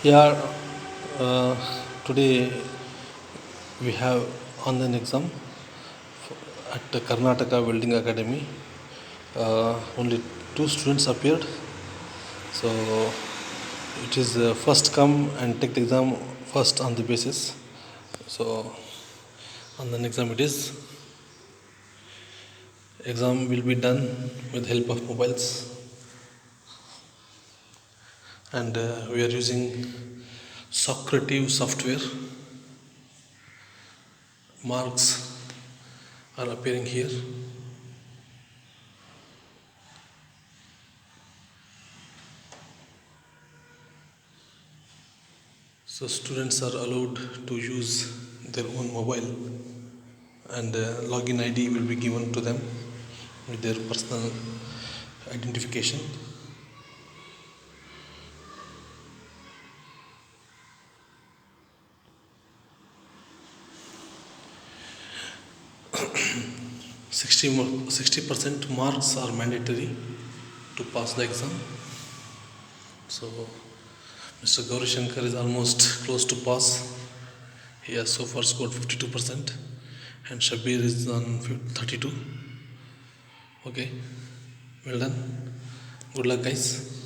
Yeah, uh, today we have online exam at the Karnataka Welding Academy. Only two students appeared, so it is first come and take the exam first on the basis. So online exam it is. Exam will be done with help of mobiles, and we are using Socrative software. Marks are appearing here. So students are allowed to use their own mobile, and login ID will be given to them with their personal identification. Sixty% marks are mandatory to pass the exam. So Mr. Gauri Shankar is almost close to pass. He has so far scored 52%, and Shabir is on 32. Okay, well done. Good luck, guys.